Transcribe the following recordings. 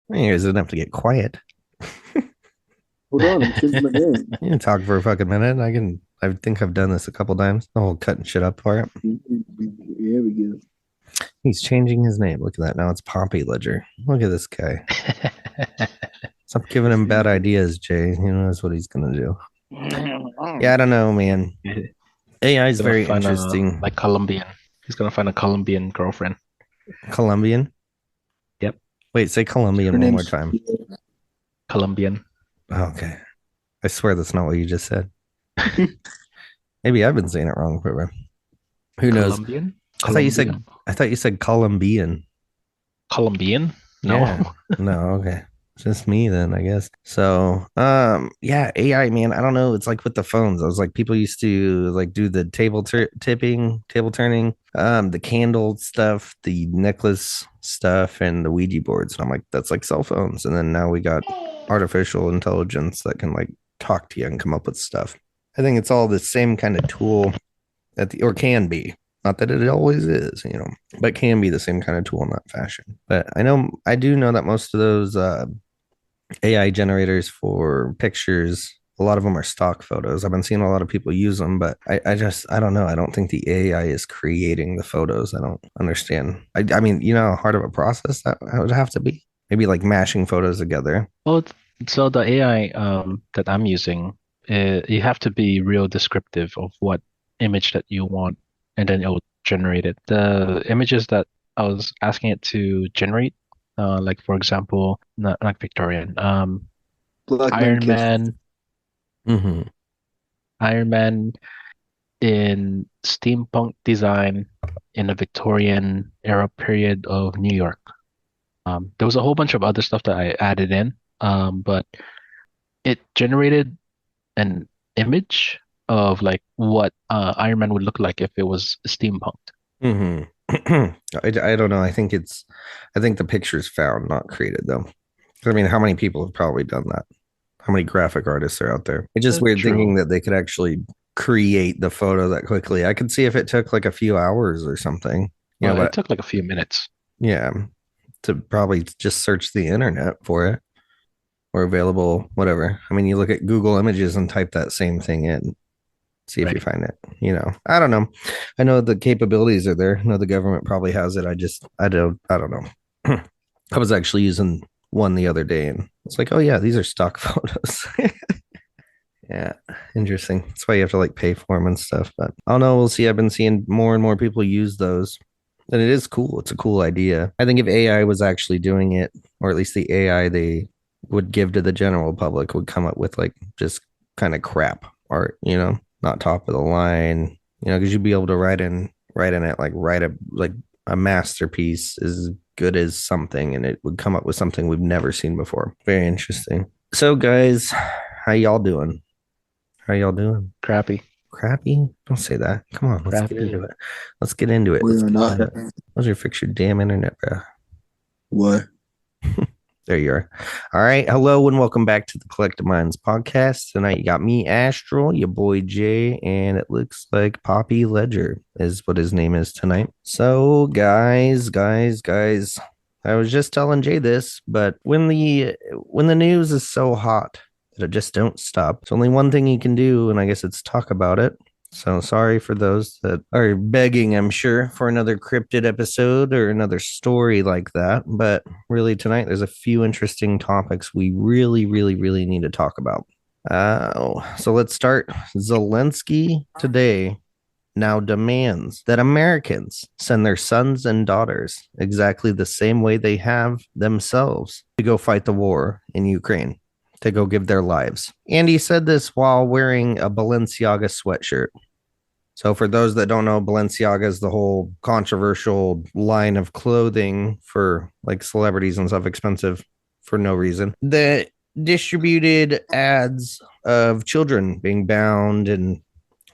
You guys didn't have to get quiet. Hold on, I'm changing my name. You can talk for a fucking minute. I think I've done this a couple times. The whole cutting shit up part. Here we go. He's changing his name. Look at that. Now it's Poppy Ledger. Look at this guy. Stop giving him bad ideas, Jay. He knows what he's gonna do. Yeah, I don't know, man. He's AI is gonna very find a interesting. like Colombian. He's gonna find a Colombian girlfriend. Colombian. Yep, Wait, say her Colombian one more name's time. Colombian. Okay. I swear that's not what you just said. Maybe I've been saying it wrong, but who knows? Colombian? I thought you said Colombian. I thought you said Colombian. Colombian? No. Yeah. No, okay. Just me then, I guess. So, yeah, AI, man, I don't know. It's like with the phones. I was like, people used to like do the tipping, table turning, the candle stuff, the necklace stuff, and the Ouija boards. And I'm like, that's like cell phones. And then now we got artificial intelligence that can like talk to you and come up with stuff. I think it's all the same kind of tool or can be. Not that it always is, but can be the same kind of tool in that fashion. But I do know that most of those AI generators for pictures, a lot of them are stock photos. I've been seeing a lot of people use them, but I don't know. I don't think the AI is creating the photos. I don't understand. I mean, how hard of a process that would have to be. Maybe like mashing photos together. Well, so the AI that I'm using, you have to be real descriptive of what image that you want, and then it will generate it. The images that I was asking it to generate, like for example, not Victorian, Black man Iron kiss. Man, Mm-hmm. Iron Man in steampunk design in a Victorian era period of New York. There was a whole bunch of other stuff that I added in, but it generated an image of like what Iron Man would look like if it was steampunked. Mm-hmm. I don't know. I think the picture's found, not created though. I mean, how many people have probably done that? How many graphic artists are out there? It's just weird thinking True. that they could actually create the photo that quickly. I could see if it took like a few hours or something, Well, it but took like a few minutes. yeah, to probably just search the internet for it or available, whatever. I mean, you look at Google Images and type that same thing in, see if you Right. find it. I don't know. I know the capabilities are there. I know the government probably has it. I don't know. I was actually using one the other day and it's like, oh yeah, these are stock photos. Yeah, interesting. That's why you have to like pay for them and stuff. But I don't know. We'll see. I've been seeing more and more people use those, and it is cool. It's a cool idea. I think if AI was actually doing it, or at least the AI they would give to the general public would come up with like just kind of crap art, not top of the line, because you'd be able to write in it write a masterpiece as good as something, and it would come up with something we've never seen before. Very interesting. So, guys, how y'all doing? How y'all doing? Crappy. Crappy? Don't say that. Come on, let's get Crappy. into it. Let's get into it. We Let's are get not into it. happy. How's your fix your damn internet, bro? What? There you are. All right. Hello and welcome back to the Collective Minds podcast. Tonight you got me, Astral, your boy Jay, and it looks like Poppy Ledger is what his name is tonight. So, guys, I was just telling Jay this, but when the news is so hot that it just don't stop, it's only one thing you can do, and I guess it's talk about it. So sorry for those that are begging, I'm sure, for another cryptid episode or another story like that. But really, tonight, there's a few interesting topics we really, really, really need to talk about. So let's start. Zelensky today now demands that Americans send their sons and daughters exactly the same way they have themselves to go fight the war in Ukraine, to go give their lives. And he said this while wearing a Balenciaga sweatshirt. So for those that don't know, Balenciaga is the whole controversial line of clothing for like celebrities and stuff, expensive for no reason. That distributed ads of children being bound and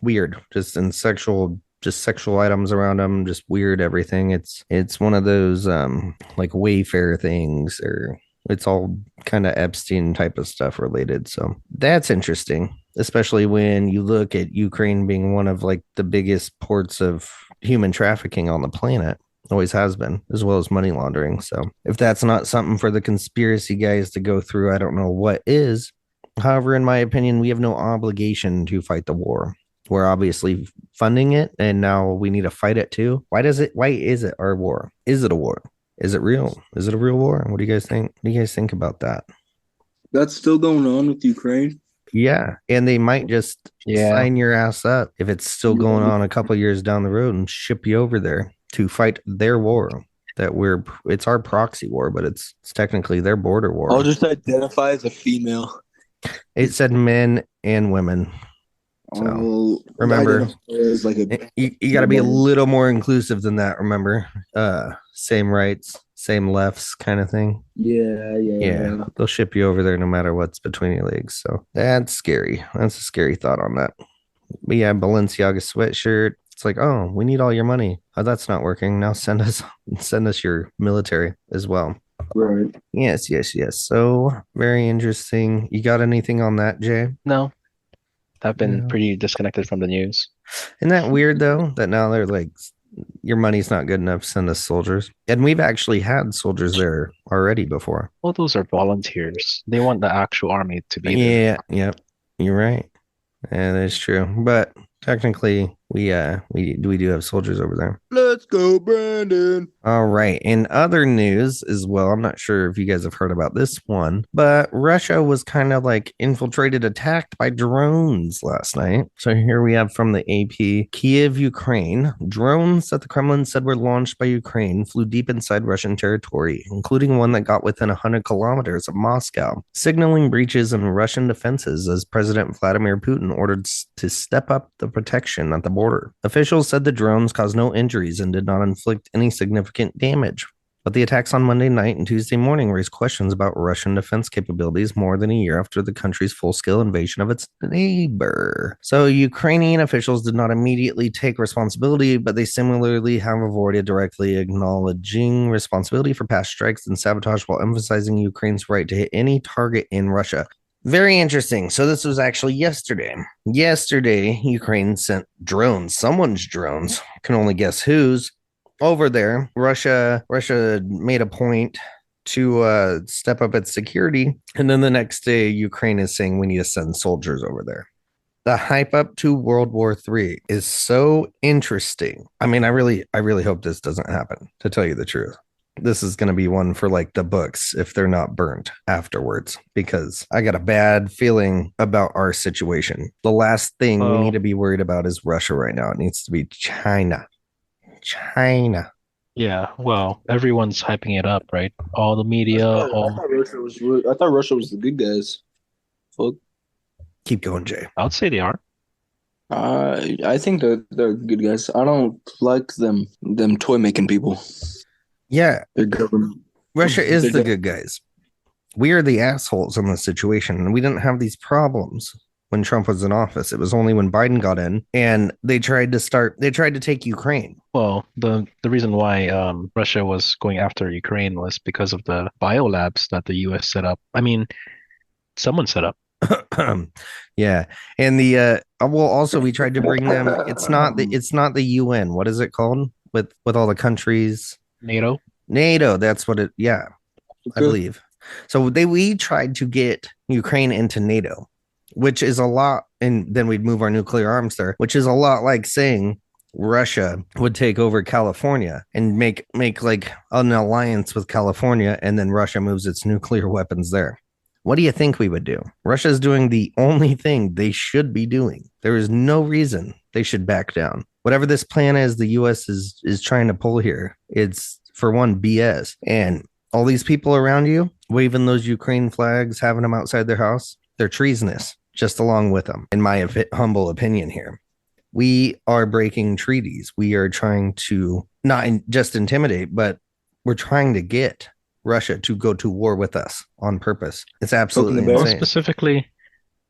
weird, just in sexual items around them, just weird everything. It's one of those like Wayfair things, or it's all kind of Epstein type of stuff related. So that's interesting, especially when you look at Ukraine being one of like the biggest ports of human trafficking on the planet. always has been, as well as money laundering. So if that's not something for the conspiracy guys to go through, I don't know what is. However, in my opinion, we have no obligation to fight the war. We're obviously funding it, and now we need to fight it too. Why is it our war? Is it a war? Is it real? Is it a real war? What do you guys think? What do you guys think about that? That's still going on with Ukraine. Yeah, and they might just Yeah. sign your ass up if it's still going on a couple years down the road and ship you over there to fight their war. It's our proxy war, but it's technically their border I'll war. just identify as a female. It said men and women. So I'll remember, identify as like a you got to be a little more inclusive than that. Remember, same rights, same lefts, kind of thing. Yeah, yeah. they'll ship you over there no matter what's between your legs. So that's scary. That's a scary thought on that. But yeah, Balenciaga sweatshirt. It's like, oh, we need all your money. Oh, that's not working. Now send us your military as well. Right. Yes, yes, yes. So very interesting. You got anything on that, Jay? No, I've been No. pretty disconnected from the news. Isn't that weird though? That now they're like, your money's not good enough. Send us soldiers, and we've actually had soldiers there already before. Well, those are volunteers. They want the actual army to be there. Yeah, yep. You're right. Yeah, that's true. But technically, we do have soldiers over there. Let's go, Brandon. All right. In other news as well, I'm not sure if you guys have heard about this one, but Russia was kind of like infiltrated, attacked by drones last night. So here we have from the AP, Kiev, Ukraine. Drones that the Kremlin said were launched by Ukraine flew deep inside Russian territory, including one that got within 100 kilometers of Moscow, signaling breaches in Russian defenses as President Vladimir Putin ordered to step up the protection at the border. Officials said the drones caused no injuries and did not inflict any significant damage. But the attacks on Monday night and Tuesday morning raised questions about Russian defense capabilities more than a year after the country's full-scale invasion of its neighbor. So Ukrainian officials did not immediately take responsibility, but they similarly have avoided directly acknowledging responsibility for past strikes and sabotage while emphasizing Ukraine's right to hit any target in Russia. Very interesting. So this was actually yesterday. Yesterday, Ukraine sent drones, someone's drones, can only guess whose, over there. Russia made a point to step up its security, and then the next day, Ukraine is saying we need to send soldiers over there. The hype up to World War III is so interesting. I mean, I really hope this doesn't happen, to tell you the truth. This is going to be one for like the books if they're not burnt afterwards, because I got a bad feeling about our situation. The last thing we need to be worried about is Russia right now. It needs to be China. China. Yeah, well, everyone's hyping it up, right? All the media, I thought Russia was the good guys. Fuck. Keep going, Jay. I would say they are. I think they're good guys. I don't like them toy making people. Yeah, Their government. Russia is They're the good guys. We are the assholes in this situation, and we didn't have these problems when Trump was in office. It was only when Biden got in and they tried to take Ukraine. Well, the reason why Russia was going after Ukraine was because of the biolabs that the US set up. I mean, someone set up. Yeah, and the well, also we tried to bring them. It's not the UN. What is it called with all the countries? NATO. That's what it. Yeah, I believe. So we tried to get Ukraine into NATO, which is a lot, and then we'd move our nuclear arms there, which is a lot like saying Russia would take over California and make like an alliance with California, and then Russia moves its nuclear weapons there. What do you think we would do? Russia's doing the only thing they should be doing. There is no reason they should back down. Whatever this plan is, the US is trying to pull here. It's for one BS. And all these people around you waving those Ukraine flags, having them outside their house, they're treasonous, just along with them, in my humble opinion here. We are breaking treaties. We are trying to not just intimidate, but we're trying to get Russia to go to war with us on purpose. It's absolutely insane.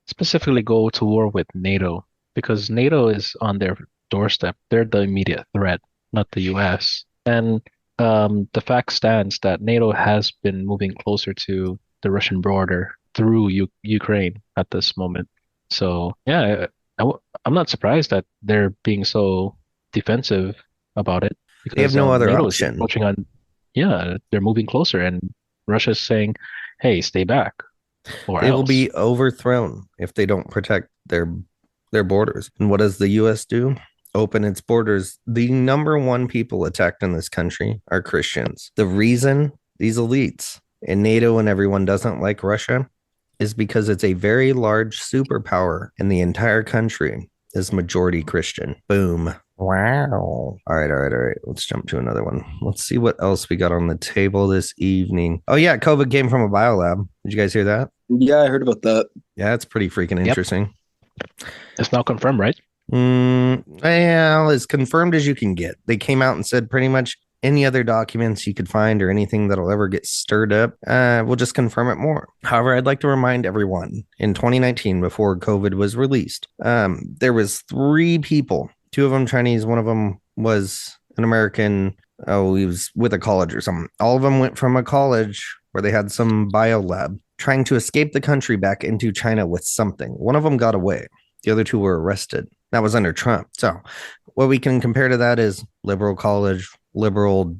Specifically go to war with NATO, because NATO is on their doorstep. They're the immediate threat, not the US. And the fact stands that NATO has been moving closer to the Russian border through Ukraine at this moment. So yeah, I'm not surprised that they're being so defensive about it. They have because no other NATO is option. approaching on, yeah, they're moving closer, and Russia's saying, "Hey, stay back, or They will else." be overthrown if they don't protect their borders. And what does the US do? Open its borders. The number one people attacked in this country are Christians. The reason these elites in NATO and everyone doesn't like Russia is because it's a very large superpower and the entire country is majority Christian. Boom. Wow. All right. Let's jump to another one. Let's see what else we got on the table this evening. Oh, yeah. COVID came from a biolab. Did you guys hear that? Yeah, I heard about that. Yeah, it's pretty freaking Yep, interesting. it's now confirmed, right? Well, as confirmed as you can get. They came out and said pretty much any other documents you could find or anything that'll ever get stirred up, we'll just confirm it more. However, I'd like to remind everyone in 2019, before COVID was released, there was 3 people, 2 of them Chinese, one of them was an American. Oh, he was with a college or something. All of them went from a college where they had some bio lab trying to escape the country back into China with something. One of them got away. The other 2 were arrested. That was under Trump. So what we can compare to that is liberal college, liberal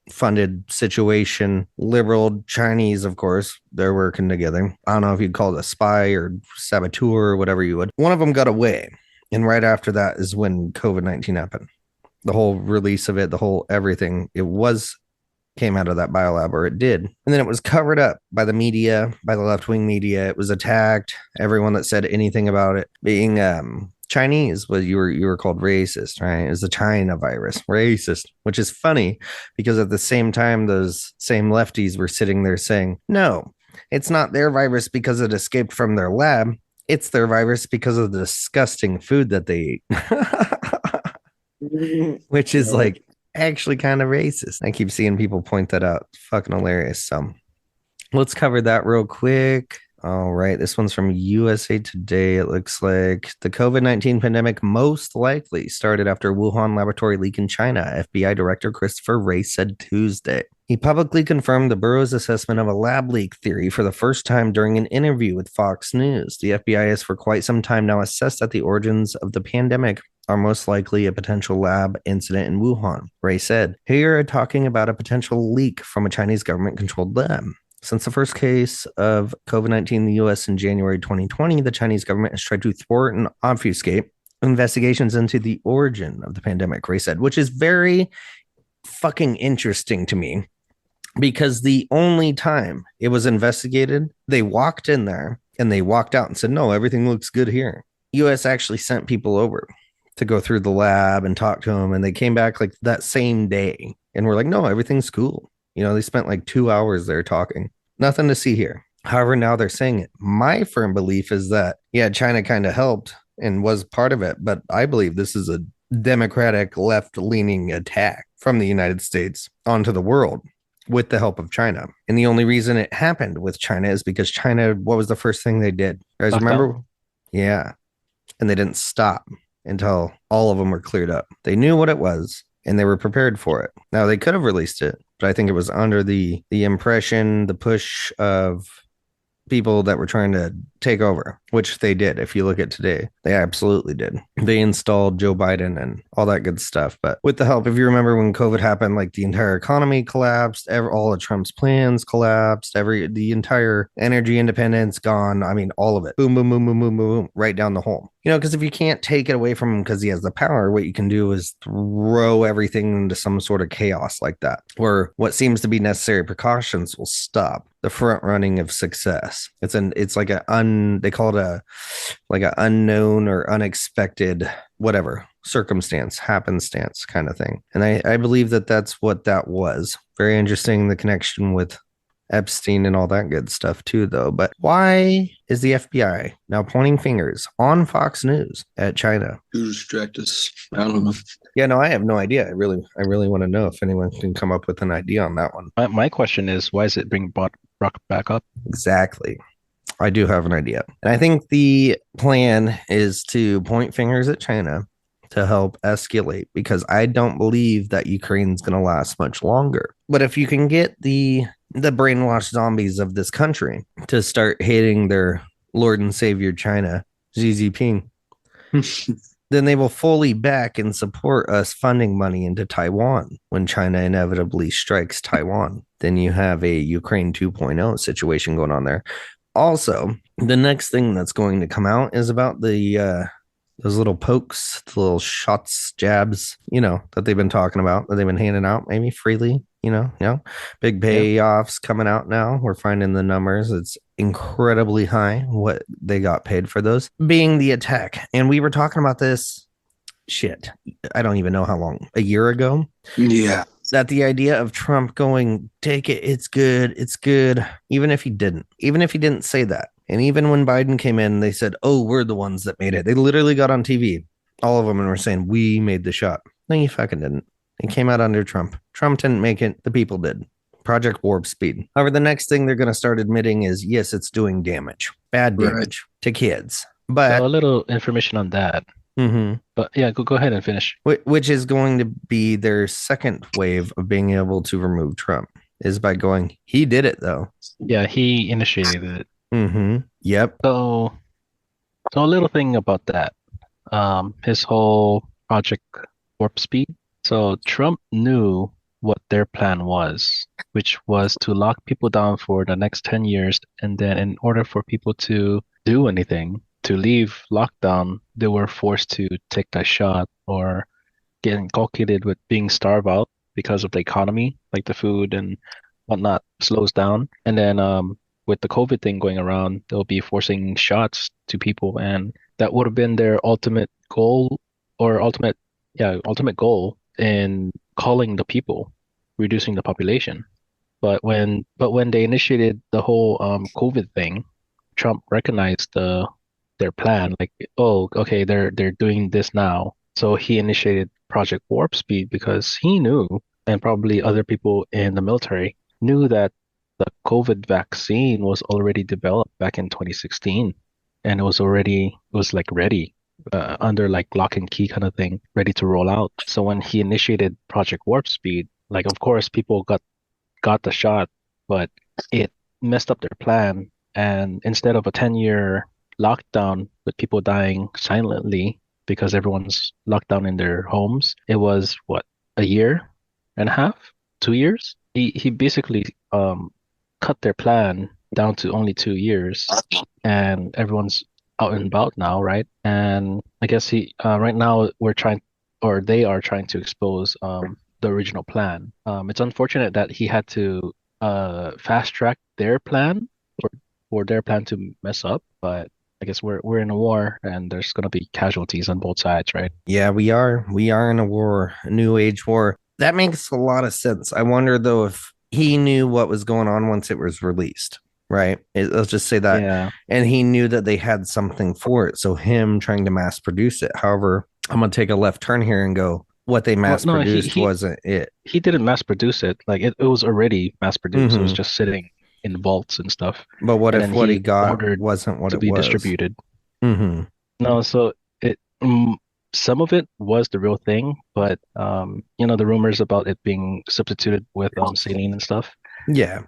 funded situation, liberal Chinese, of course, they're working together. I don't know if you'd call it a spy or saboteur or whatever you would. One of them got away. And right after that is when COVID-19 happened. The whole release of it, the whole everything, came out of that biolab, or it did. And then it was covered up by the media, by the left-wing media. It was attacked. Everyone that said anything about it being Chinese was you were called racist, right? It was the China virus, racist, which is funny because at the same time, those same lefties were sitting there saying, no, it's not their virus because it escaped from their lab. It's their virus because of the disgusting food that they eat, which is like actually kind of racist. I keep seeing people point that out. It's fucking hilarious. So let's cover that real quick. All right. This one's from USA Today. It looks like the COVID-19 pandemic most likely started after Wuhan laboratory leak in China, FBI Director Christopher Wray said Tuesday. He publicly confirmed the Bureau's assessment of a lab leak theory for the first time during an interview with Fox News. The FBI has for quite some time now assessed that the origins of the pandemic are most likely a potential lab incident in Wuhan, Wray said. Here are talking about a potential leak from a Chinese government-controlled lab. Since the first case of COVID-19 in the U.S. in January 2020, the Chinese government has tried to thwart and obfuscate investigations into the origin of the pandemic, Wray said, which is very fucking interesting to me because the only time it was investigated, they walked in there and they walked out and said, no, everything looks good here. U.S. actually sent people over to go through the lab and talk to them, and they came back like that same day and were like, no, everything's cool. You know, they spent like 2 hours there talking. Nothing to see here. However, now they're saying it. My firm belief is that, yeah, China kind of helped and was part of it, but I believe this is a democratic left-leaning attack from the United States onto the world with the help of China. And the only reason it happened with China is because China, what was the first thing they did? You guys remember? Yeah. And they didn't stop until all of them were cleared up. They knew what it was and they were prepared for it. Now they could have released it, but I think it was under the impression, the push of people that were trying to take over, which they did. If you look at today, they absolutely did. They installed Joe Biden and all that good stuff. But with the help, if you remember when COVID happened, like the entire economy collapsed, all of Trump's plans collapsed, the entire energy independence gone. I mean, all of it. Boom, boom, boom, boom, boom, boom, right down the hole. You know, because if you can't take it away from him because he has the power, what you can do is throw everything into some sort of chaos like that, where what seems to be necessary precautions will stop the front running of success. It's like they call it like an unknown or unexpected whatever circumstance, happenstance kind of thing. And I believe that that's what that was. Very interesting, the connection with Epstein and all that good stuff too, though. But why is the FBI now pointing fingers on Fox News at China? To distract us. I don't know. Yeah, no, I have no idea. I really want to know if anyone can come up with an idea on that one. My question is, why is it being brought back up? Exactly. I do have an idea. And I think the plan is to point fingers at China to help escalate, because I don't believe that Ukraine's going to last much longer. But if you can get the brainwashed zombies of this country to start hating their Lord and Savior China, Xi Jinping, then they will fully back and support us funding money into Taiwan when China inevitably strikes Taiwan. Then you have a Ukraine 2.0 situation going on there. Also, the next thing that's going to come out is about the those little pokes, the little shots, jabs, that they've been talking about, that they've been handing out maybe freely, big Yeah. payoffs coming out now. We're finding the numbers. It's incredibly high what they got paid for those being the attack. And we were talking about this shit. I don't even know how long, a year ago, Yeah. that the idea of Trump going, take it, it's good, even if he didn't say that. And even when Biden came in, they said, oh, we're the ones that made it. They literally got on TV, all of them, and were saying, we made the shot. No, you fucking didn't. It came out under Trump. Trump didn't make it. The people did. Project Warp Speed. However, the next thing they're going to start admitting is, yes, it's doing damage, bad Right. damage to kids. So a But little information on that. But yeah, go ahead and finish. which is going to be their second wave of being able to remove Trump is by going, he did it though. Yeah, he initiated it. Yep. So a little thing about that. His whole Project Warp Speed. So Trump knew what their plan was, which was to lock people down for the next 10 years, and then in order for people to do anything, to leave lockdown, they were forced to take that shot or get inculcated with being starved out because of the economy, like the food and whatnot slows down. And then with the COVID thing going around, they'll be forcing shots to people, and that would have been their ultimate goal or ultimate goal in calling the people, reducing the population. But when they initiated the whole COVID thing, Trump recognized their plan, like, oh, okay, they're doing this now. So he initiated Project Warp Speed because he knew, and probably other people in the military knew that the COVID vaccine was already developed back in 2016, and it was like ready, under like lock and key kind of thing, ready to roll out. So when he initiated Project Warp Speed, like of course people got the shot, but it messed up their plan. And instead of a 10-year lockdown with people dying silently because everyone's locked down in their homes, it was what, a year and a half, 2 years? He basically cut their plan down to only 2 years, and everyone's out and about now, right? And I guess he right now they are trying to expose the original plan. It's unfortunate that he had to fast track their plan for their plan to mess up, but I guess we're in a war and there's gonna be casualties on both sides, right? Yeah, we are. We are in a war, a new age war. That makes a lot of sense. I wonder though if he knew what was going on once it was released, right? Let's just say that. Yeah. And he knew that they had something for it. So him trying to mass produce it. However, I'm gonna take a left turn here and go, what they Well, mass no, produced wasn't it. he didn't mass produce it. Like it was already mass produced. It was Mm-hmm. just sitting in vaults and stuff. But what And if then what he he got ordered wasn't what to it be was? distributed. Mm-hmm. No, so some of it was the real thing, but the rumors about it being substituted with saline and stuff, Yeah.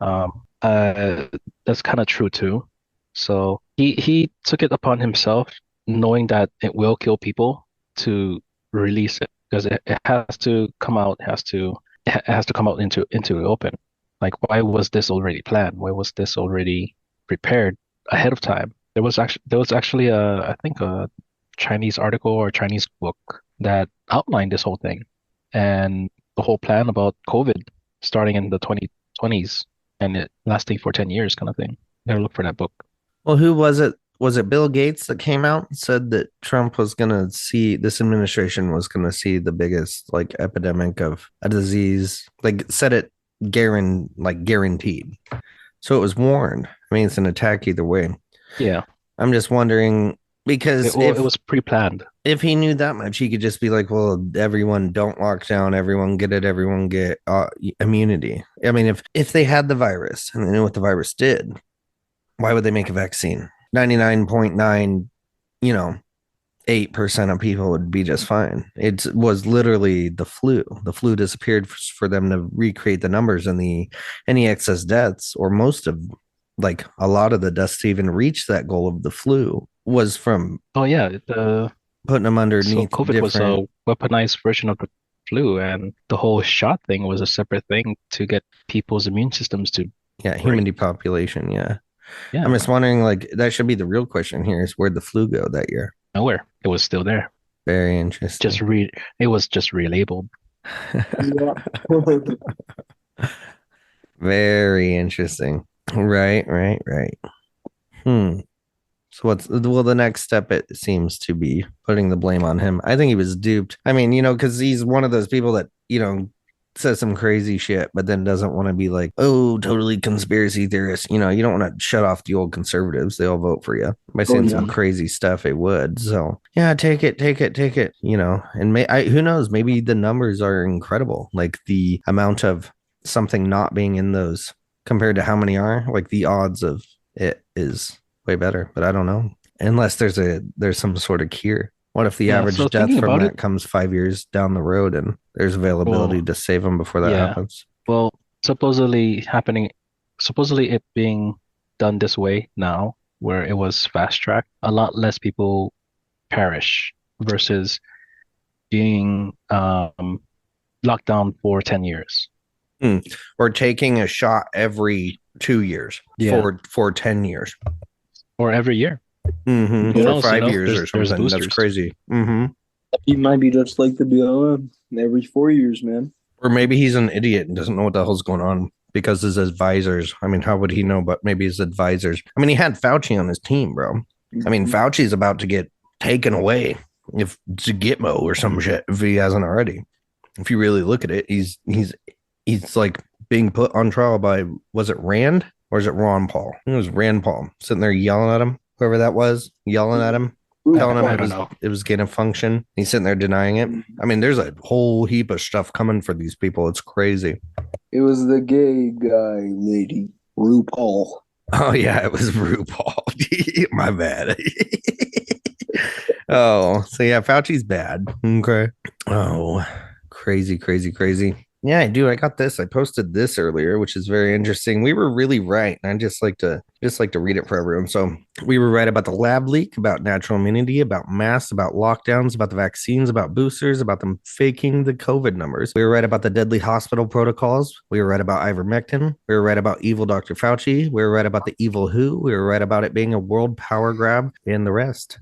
that's kind of true too. So he took it upon himself, knowing that it will kill people, to release it because it has to come out, it has to come out into the open. Like, why was this already planned? Why was this already prepared ahead of time? There was actually I think a Chinese article or Chinese book that outlined this whole thing and the whole plan about COVID starting in the 2020s and it lasting for 10 years kind of thing. Better look for that book. Well, who was it? Was it Bill Gates that came out and said that Trump was going to see this administration was going to see the biggest like epidemic of a disease? Like said it guaranteed. So it was warned. I mean, it's an attack either way. Yeah. I'm just wondering because Well, it was pre-planned. if he knew that much, he could just be like, "Well, everyone don't lock down. Everyone get it. Everyone get immunity." I mean, if they had the virus and they knew what the virus did, why would they make a vaccine? 99.9, you know, 8% of people would be just fine. It was literally the flu. The flu disappeared for them to recreate the numbers and the any excess deaths or most of a lot of the deaths to even reach that goal of the flu was from Oh yeah, the putting them So underneath COVID was different. a weaponized version of the flu, and the whole shot thing was a separate thing to get people's immune systems to Yeah, human break. depopulation. Yeah. I'm Yeah, just wondering, like, that should be the real question here is where'd the flu go that year? nowhere. It was still there. Very Just interesting. re it was just relabeled. Yeah. Very interesting. Right, right, right. Hmm. So what's well the next step it seems to be putting the blame on him. I think he was duped. I mean, because he's one of those people that, says some crazy shit, but then doesn't want to be like, oh, totally conspiracy theorist. You don't want to shut off the old conservatives. They all vote for you by Oh saying yeah. some crazy stuff. They would. So yeah, take it, take it, take it. And who knows? Maybe the numbers are incredible. Like the amount of something not being in those compared to how many are. Like the odds of it is way better, but I don't know. Unless there's some sort of cure. What if the Yeah, so average death thinking from about it, that comes 5 years down the road and there's availability well, to save them before that yeah. happens? Well, supposedly it being done this way now, where it was fast tracked, a lot less people perish versus being locked down for 10 years. Hmm. Or taking a shot every 2 years Yeah, for 10 years. or every year. Mm-hmm. Who For knows, 5 years or there's something. That's boosters. crazy. Mm-hmm. He might be just like the BLM every 4 years, man. Or maybe he's an idiot and doesn't know what the hell's going on because his advisors. I mean, how would he know? But maybe his advisors. I mean, he had Fauci on his team, bro. I mean, Fauci's about to get taken away if to Gitmo or some shit if he hasn't already. If you really look at it, he's like being put on trial by, was it Rand or is it Ron Paul? I think it was Rand Paul sitting there yelling at him, whoever that was, yelling at him, telling him I it don't was know. it was gain of function. He's sitting there denying it. I mean, there's a whole heap of stuff coming for these people. It's crazy. It was the gay guy, lady, RuPaul. Oh yeah, it was RuPaul. My bad. Oh, so yeah, Fauci's bad. Okay. Oh, crazy, crazy, crazy. Yeah, I do. I got this. I posted this earlier, which is very interesting. We were really right. And I just like to read it for everyone. So we were right about the lab leak, about natural immunity, about masks, about lockdowns, about the vaccines, about boosters, about them faking the COVID numbers. We were right about the deadly hospital protocols. We were right about ivermectin. We were right about evil Dr. Fauci. We were right about the evil WHO. We were right about it being a world power grab and the rest.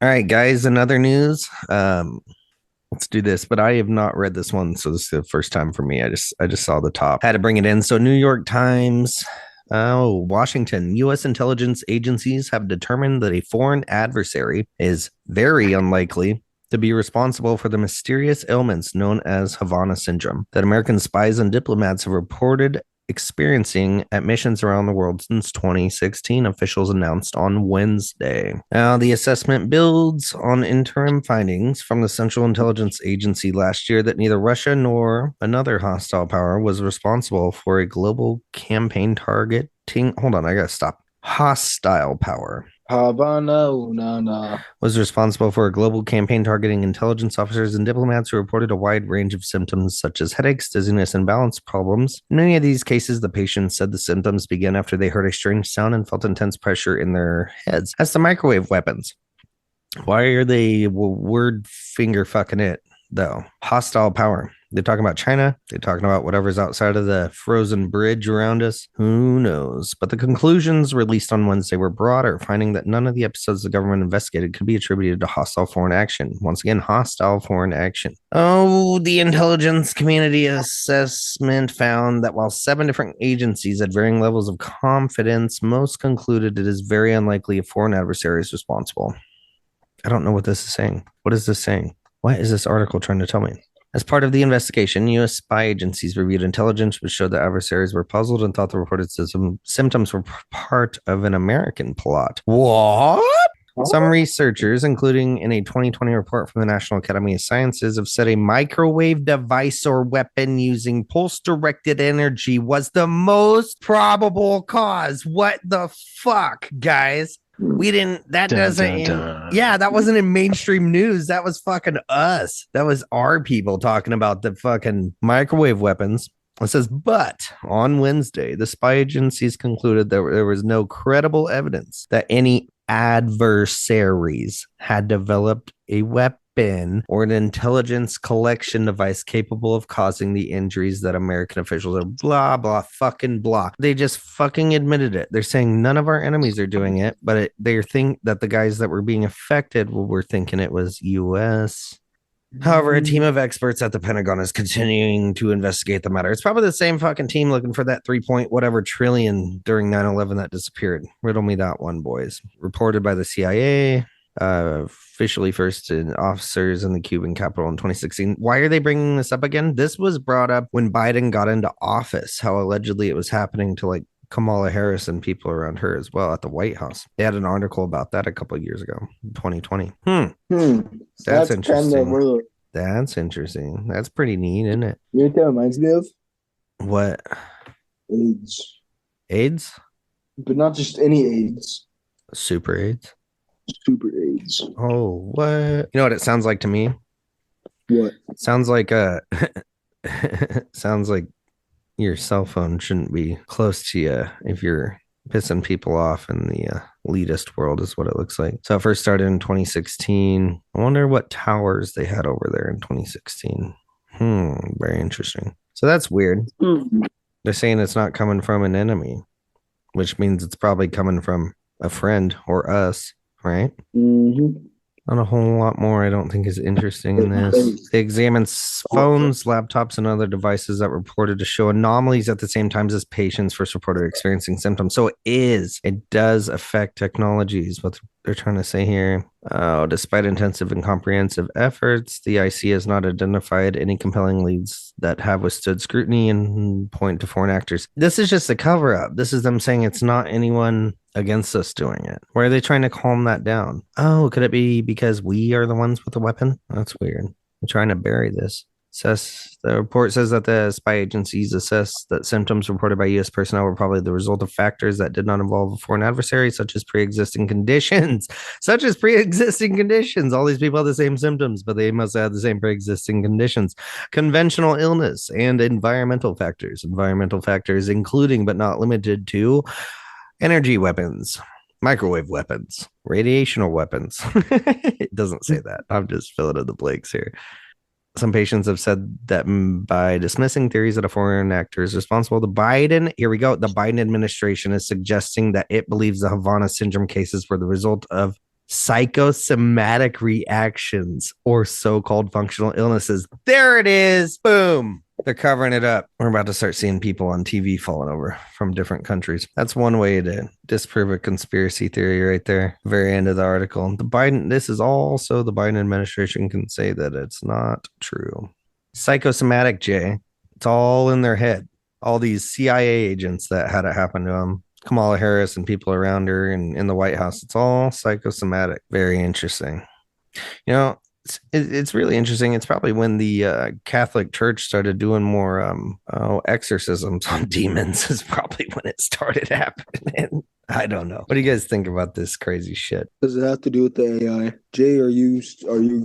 All right, guys, another news. Let's do this, but I have not read this one, so this is the first time for me. I just saw the top. Had to bring it in. So New York Times, Washington, U.S. intelligence agencies have determined that a foreign adversary is very unlikely to be responsible for the mysterious ailments known as Havana syndrome that American spies and diplomats have reported experiencing at missions around the world since 2016, officials announced on Wednesday. Now, the assessment builds on interim findings from the Central Intelligence Agency last year that neither Russia nor another hostile power was responsible for a global campaign targeting. Hold on, I gotta stop. Hostile power Havana, na. was responsible for a global campaign targeting intelligence officers and diplomats who reported a wide range of symptoms such as headaches, dizziness, and balance problems. In many of these cases, the patients said the symptoms began after they heard a strange sound and felt intense pressure in their heads. As the microwave weapons. Why are they word finger fucking it, though? Hostile power. They're talking about China. They're talking about whatever's outside of the frozen bridge around us. Who knows? But the conclusions released on Wednesday were broader, finding that none of the episodes the government investigated could be attributed to hostile foreign action. Once again, hostile foreign action. Oh, the intelligence community assessment found that while 7 different agencies had varying levels of confidence, most concluded it is very unlikely a foreign adversary is responsible. I don't know what this is saying. What is this saying? What is this article trying to tell me? As part of the investigation, U.S. spy agencies reviewed intelligence which showed that adversaries were puzzled and thought the reported symptoms were part of an American plot. What? Some researchers, including in a 2020 report from the National Academy of Sciences, have said a microwave device or weapon using pulse-directed energy was the most probable cause. What the fuck, guys? We didn't, that Dun, doesn't, dun, dun. yeah, that wasn't in mainstream news. That was fucking us. That was our people talking about the fucking microwave weapons. It says, but on Wednesday, the spy agencies concluded that there was no credible evidence that any adversaries had developed a weapon or an intelligence collection device capable of causing the injuries that American officials are blah, blah, fucking blah. They just fucking admitted it. They're saying none of our enemies are doing it, but they think that the guys that were being affected were thinking it was US. However, a team of experts at the Pentagon is continuing to investigate the matter. It's probably the same fucking team looking for that 3 point whatever trillion during 9/11 that disappeared. Riddle me that one, boys. Reported by the CIA, officially first in officers in the Cuban capital in 2016. Why are they bringing this up again? This was brought up when Biden got into office, how allegedly it was happening to like Kamala Harris and people around her as well at the White House. They had an article about that a couple of years ago, 2020. That's interesting. That's interesting. That's pretty neat, isn't it? You know what that reminds me of? What? AIDS. AIDS? But not just any AIDS. Super AIDS? Super AIDS. Oh, what? You know what it sounds like to me? What? It sounds like sounds like your cell phone shouldn't be close to you if you're pissing people off in the elitist world is what it looks like. So it first started in 2016. I wonder what towers they had over there in 2016. Very interesting. So that's weird. They're saying it's not coming from an enemy, which means it's probably coming from a friend or us, right? Not a whole lot more, I don't think, is interesting in this. They examined phones, laptops, and other devices that reported to show anomalies at the same time as patients first reported experiencing symptoms. So it does affect technologies, what they're trying to say here. Despite intensive and comprehensive efforts, the IC has not identified any compelling leads that have withstood scrutiny and point to foreign actors. This is just a cover up. This is them saying it's not anyone against us doing it. Why are they trying to calm that down? Oh, could it be because we are the ones with the weapon? That's weird. I'm trying to bury this. The report says that the spy agencies assessed that symptoms reported by U.S. personnel were probably the result of factors that did not involve a foreign adversary, such as pre-existing conditions. All these people have the same symptoms, but they must have the same pre-existing conditions. Conventional illness and environmental factors. Environmental factors including but not limited to energy weapons, microwave weapons, radiational weapons. It doesn't say that. I'm just filling in the blanks here. Some patients have said that by dismissing theories that a foreign actor is responsible, the Biden administration is suggesting that it believes the Havana syndrome cases were the result of psychosomatic reactions or so-called functional illnesses. There it is. Boom. They're covering it up. We're about to start seeing people on TV falling over from different countries. That's one way to disprove a conspiracy theory right there. Very end of the article. This is also the Biden administration can say that it's not true. Psychosomatic, Jay. It's all in their head. All these CIA agents that had it happen to them. Kamala Harris and people around her and in the White House. It's all psychosomatic. Very interesting. You know, it's really interesting. It's probably when the Catholic Church started doing more exorcisms on demons is probably when it started happening. I don't know. What do you guys think about this crazy shit? Does it have to do with the AI? Jay, are you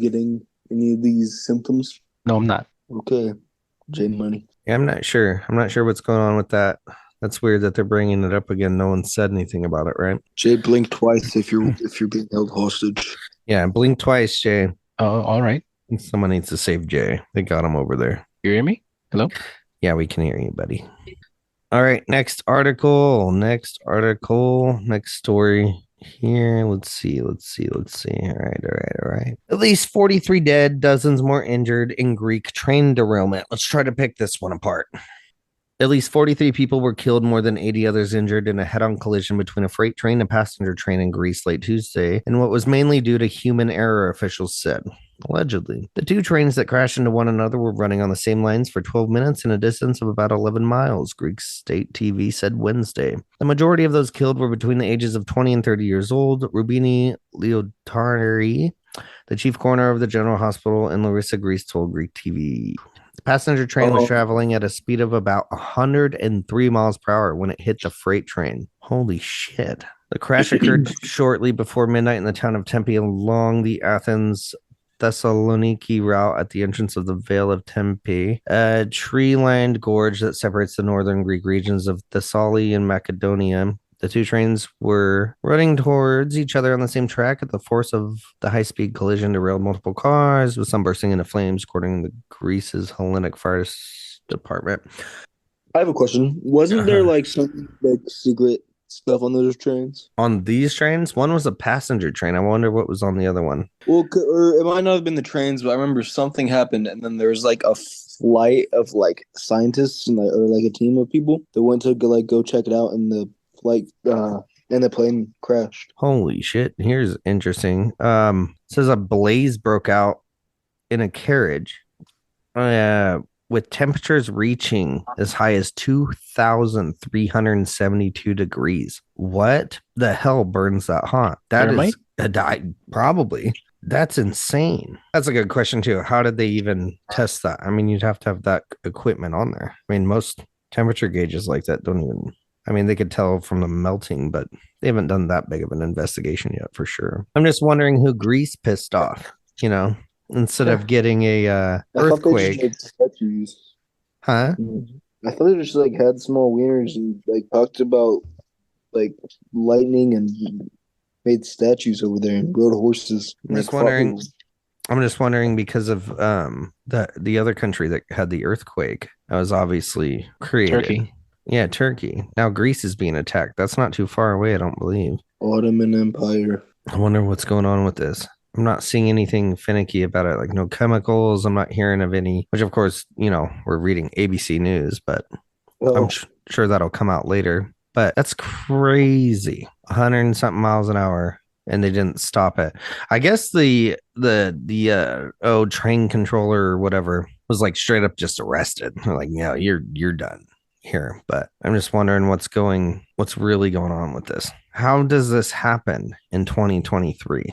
getting any of these symptoms? No, I'm not. Okay. Jay Money. Yeah, I'm not sure. I'm not sure what's going on with that. That's weird that they're bringing it up again. No one said anything about it, right? Jay, blink twice if you're being held hostage. Yeah, blink twice, Jay. Oh, all right. Someone needs to save Jay. They got him over there. You hear me? Hello? Yeah, we can hear you, buddy. All right, next article, next story here. Let's see. All right. At least 43 dead, dozens more injured in Greek train derailment. Let's try to pick this one apart. At least 43 people were killed, more than 80 others injured in a head-on collision between a freight train and passenger train in Greece late Tuesday, and what was mainly due to human error, officials said. Allegedly. The two trains that crashed into one another were running on the same lines for 12 minutes in a distance of about 11 miles, Greek state TV said Wednesday. The majority of those killed were between the ages of 20 and 30 years old. Rubini Leotari, the chief coroner of the General Hospital in Larissa, Greece, told Greek TV. The passenger train was traveling at a speed of about 103 miles per hour when it hit the freight train. Holy shit. The crash occurred shortly before midnight in the town of Tempe along the Athens Thessaloniki route at the entrance of the Vale of Tempe, a tree-lined gorge that separates the northern Greek regions of Thessaly and Macedonia. The two trains were running towards each other on the same track at the force of the high-speed collision derailed multiple cars, with some bursting into flames, according to Greece's Hellenic Fire Department. I have a question. Wasn't there like some like secret stuff on those trains? On these trains, one was a passenger train. I wonder what was on the other one. Well, or it might not have been the trains, but I remember something happened, and then there was like a flight of like scientists and like, or like a team of people that went to go check it out, and the flight and the plane crashed. Holy shit. Here's interesting. Says a blaze broke out in a carriage with temperatures reaching as high as 2,372 degrees. What the hell burns that hot? That Thermite? is probably. That's insane. That's a good question too. How did they even test that? I mean, you'd have to have that equipment on there. I mean, most temperature gauges like that don't even. I mean, they could tell from the melting, but they haven't done that big of an investigation yet for sure. I'm just wondering who Greece pissed off, instead of getting a I thought they just earthquake. made statues. Huh? I thought they just like had small wieners and like talked about like lightning and made statues over there and rode horses. I'm And, just like fought wondering. people. I'm just wondering because of the other country that had the earthquake that was obviously created. Turkey. Yeah, Turkey. Now Greece is being attacked. That's not too far away, I don't believe. Ottoman Empire. I wonder what's going on with this. I'm not seeing anything finicky about it, like no chemicals. I'm not hearing of any, which of course, we're reading ABC News, but I'm Oh, sure that'll come out later. But that's crazy. 100 and something miles an hour, and they didn't stop it. I guess the train controller or whatever was like straight up just arrested. They're like, yeah, you're done here. But I'm just wondering what's really going on with this. How does this happen in 2023?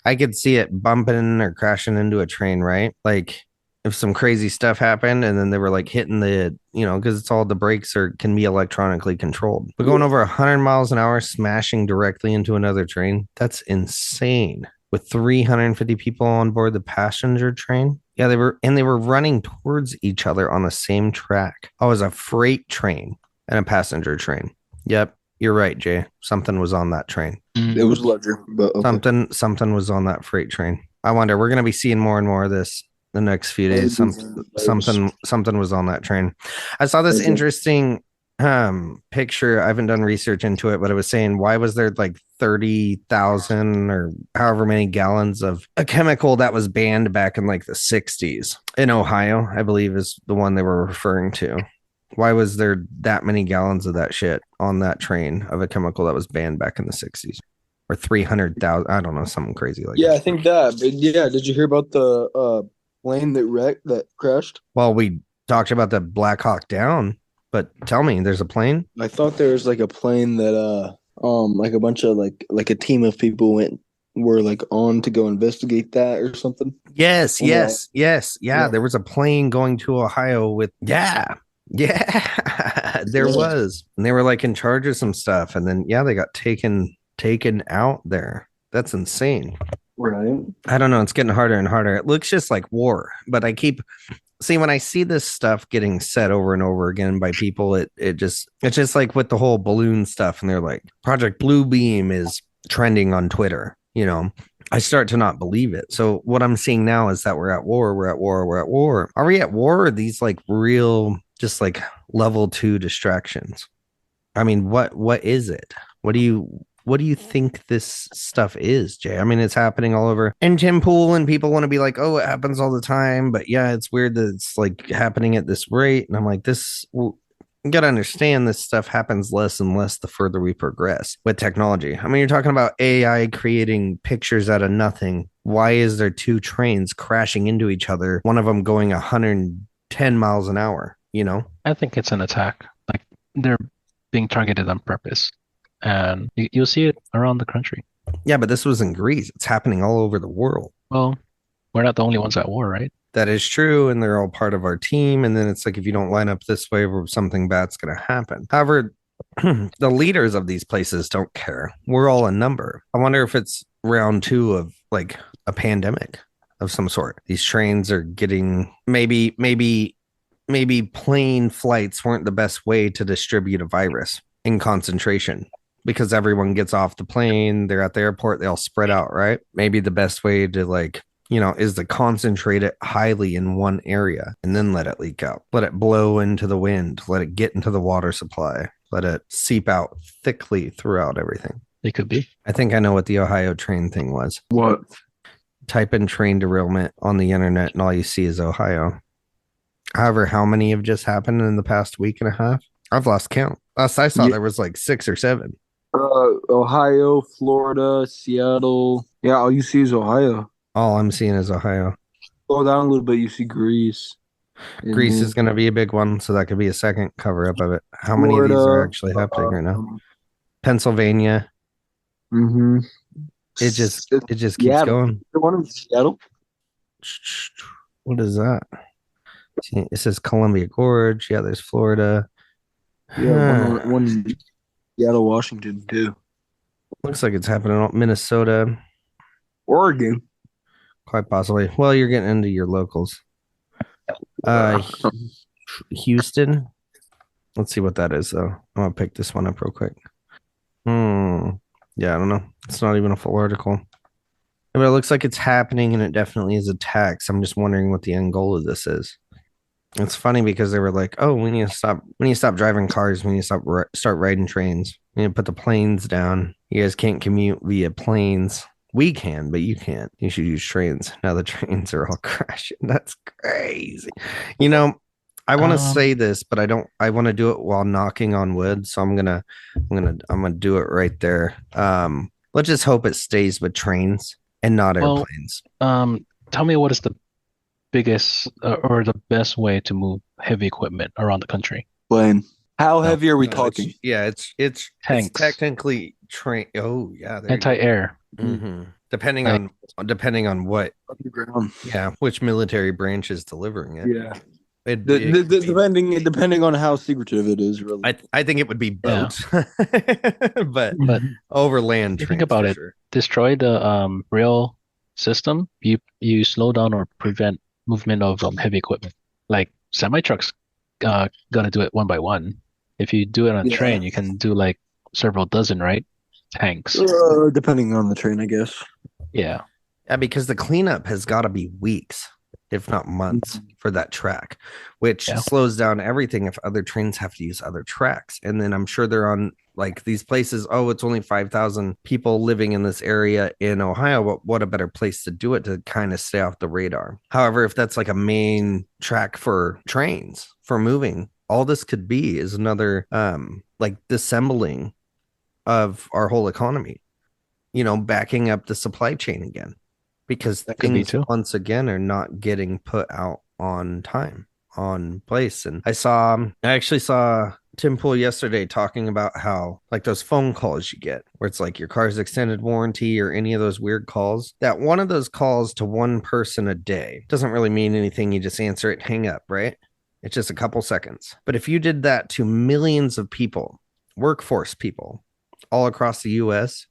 I could see it bumping or crashing into a train, right? Like if some crazy stuff happened and then they were like hitting because it's all the brakes can be electronically controlled. But going over 100 miles an hour, smashing directly into another train, that's insane. With 350 people on board the passenger train. Yeah, they were running towards each other on the same track. Oh, it was a freight train and a passenger train. Yep, you're right, Jay. Something was on that train. it was Ledger, but okay. Something was on that freight train. I wonder. We're gonna be seeing more and more of this the next few days. Something was on that train. I saw this interesting picture. I haven't done research into it, but it was saying why was there like 30,000 or however many gallons of a chemical that was banned back in like the 60s in Ohio, I believe is the one they were referring to. Why was there that many gallons of that shit on that train of a chemical that was banned back in the 60s? Or 300,000, I don't know, something crazy like Yeah, that. I think that. But yeah, did you hear about the plane that crashed? Well, we talked about the Black Hawk Down, but tell me, there's a plane? I thought there was like a plane that like a bunch of like a team of people were like on to go investigate that or something. Yes, And, yes, yes. Yeah, yeah. there was a plane going to Ohio with, yeah, there Yeah. was. And they were like in charge of some stuff. And then, yeah, they got taken out there. That's insane. Right. I don't know. It's getting harder and harder. It looks just like war, but I keep when I see this stuff getting said over and over again by people, it's just like with the whole balloon stuff, and they're like, Project Blue Beam is trending on Twitter. I start to not believe it. So what I'm seeing now is that we're at war. We're at war. We're at war. Are we at war? Or are these like real, just like level 2 distractions? I mean, what is it? What do you think this stuff is, Jay? I mean, it's happening all over in Tim Pool, and people want to be like, oh, it happens all the time. But yeah, it's weird that it's like happening at this rate. And I'm like, you got to understand this stuff happens less and less the further we progress with technology. I mean, you're talking about AI creating pictures out of nothing. Why is there two trains crashing into each other, one of them going 110 miles an hour, I think it's an attack. Like they're being targeted on purpose. And you'll see it around the country. Yeah, but this was in Greece. It's happening all over the world. Well, we're not the only ones at war, right? That is true, and they're all part of our team. And then it's like if you don't line up this way, something bad's going to happen. However, the leaders of these places don't care. We're all a number. I wonder if it's round 2 of like a pandemic of some sort. These trains are getting maybe plane flights weren't the best way to distribute a virus in concentration, because everyone gets off the plane, they're at the airport, they all spread out, right? Maybe the best way to like, is to concentrate it highly in one area and then let it leak out. Let it blow into the wind, let it get into the water supply, let it seep out thickly throughout everything. It could be. I think I know what the Ohio train thing was. What? Type in train derailment on the internet and all you see is Ohio. However, how many have just happened in the past week and a half? I've lost count. Last I saw, Yeah. there was like 6 or 7. Ohio, Florida, Seattle. Yeah, all you see is Ohio. All I'm seeing is Ohio. Go down a little bit, you see Greece. And Greece then is going to be a big one, so that could be a second cover up of it. How many of these are Florida. actually happening right now? Pennsylvania. Mm-hmm. It just keeps Seattle. going. The one in Seattle? What is that? It says Columbia Gorge. Yeah, there's Florida. Yeah, one in Seattle, Washington, too. Looks like it's happening in Minnesota, Oregon. quite possibly. Well, you're getting into your locals. Houston. Let's see what that is, though. I'm gonna pick this one up real quick. Yeah, I don't know. It's not even a full article. But it looks like it's happening and it definitely is a tax. I'm just wondering what the end goal of this is. It's funny because they were like, "Oh, we need to stop driving cars. We need to start riding trains. We need to put the planes down. You guys can't commute via planes. We can, but you can't. You should use trains." Now the trains are all crashing. That's crazy. I want to say this, but I don't. I want to do it while knocking on wood. So I'm gonna do it right there. Let's just hope it stays with trains and not Well, airplanes. tell me what is the biggest or the best way to move heavy equipment around the country? Plane. How No, heavy are we No, talking? it's tanks, technically train. Oh yeah, there you go. anti-air. Depending Like, on what, Underground. yeah, which military branch is delivering it. Yeah. It could be, Depending on how secretive it is, really. I think it would be yeah, boats, but but overland you think trains about for it, sure. destroy the rail system, you slow down or prevent movement of heavy equipment. Like semi trucks, gonna do it one by one. If you do it on a Yeah. train, you can do like several dozen, right? Tanks. Depending on the train, I guess. Yeah, Yeah, because the cleanup has got to be weeks, if not months, for that track, which yeah. slows down everything if other trains have to use other tracks. And then I'm sure they're on like these places. Oh, it's only 5,000 people living in this area in Ohio. What a better place to do it to kind of stay off the radar. However, if that's like a main track for trains for moving, all this could be is another like dissembling of our whole economy, backing up the supply chain again because That could be things too. once again are not getting put out on time, on place. And I actually saw Tim Pool yesterday talking about how like those phone calls you get where it's like your car's extended warranty or any of those weird calls, that one of those calls to one person a day doesn't really mean anything. You just answer it, hang up, right? It's just a couple seconds. But if you did that to millions of people, workforce people all across the US,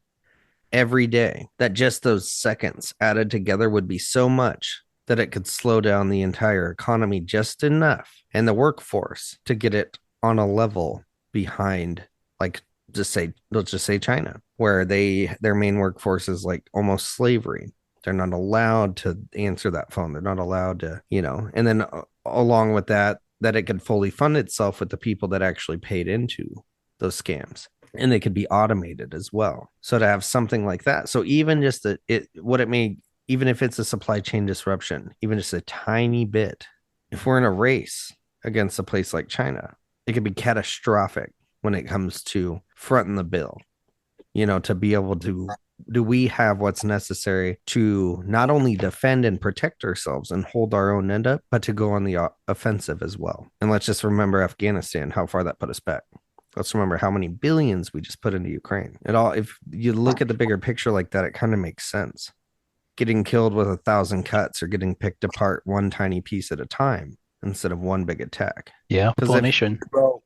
every day, that just those seconds added together would be so much that it could slow down the entire economy just enough and the workforce to get it on a level behind, like, let's just say China, where their main workforce is like almost slavery. They're not allowed to answer that phone. They're not allowed to, and then along with that it could fully fund itself with the people that actually paid into those scams, and they could be automated as well. So to have something like that, so even just even if it's a supply chain disruption, even just a tiny bit, if we're in a race against a place like China, it could be catastrophic when it comes to fronting the bill, to be able to, do we have what's necessary to not only defend and protect ourselves and hold our own end up, but to go on the offensive as well. And let's just remember Afghanistan, how far that put us back. Let's remember how many billions we just put into Ukraine. If you look at the bigger picture like that, it kind of makes sense. Getting killed with 1,000 cuts or getting picked apart one tiny piece at a time instead of one big attack. Yeah, Because full nation. Bro,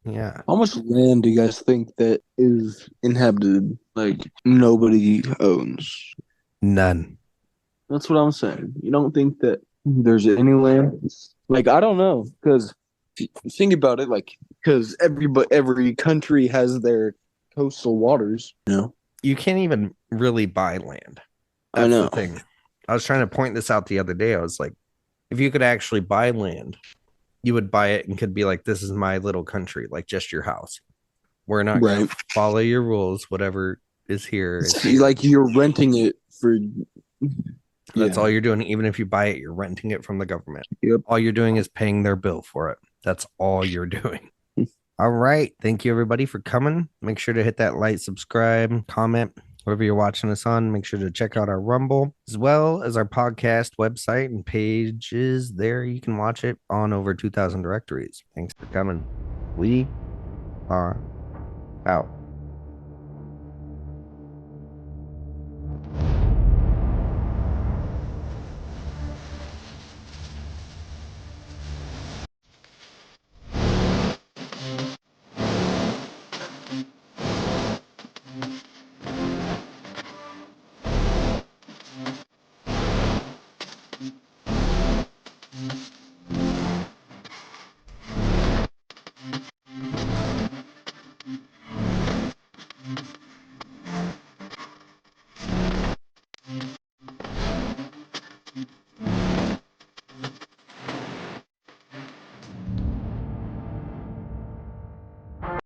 yeah, how much land do you guys think that is inhabited, like nobody owns? none. That's what I'm saying. You don't think that there's any land? Like, I don't know, because think about it, like, because every country has their coastal waters. You can't even really buy land. I That's know. the thing. I was trying to point this out the other day. I was like, if you could actually buy land, you would buy it and could be like, this is my little country, like just your house. We're not going Right. to follow your rules. Whatever is here is It's here. like you're renting it for. That's Yeah. all you're doing. Even if you buy it, you're renting it from the government. Yep. All you're doing is paying their bill for it. That's all you're doing. All right. Thank you, everybody, for coming. Make sure to hit that like, subscribe, comment, wherever you're watching us on. Make sure to check out our Rumble as well as our podcast website and pages. There you can watch it on over 2,000 directories. Thanks for coming. We are out.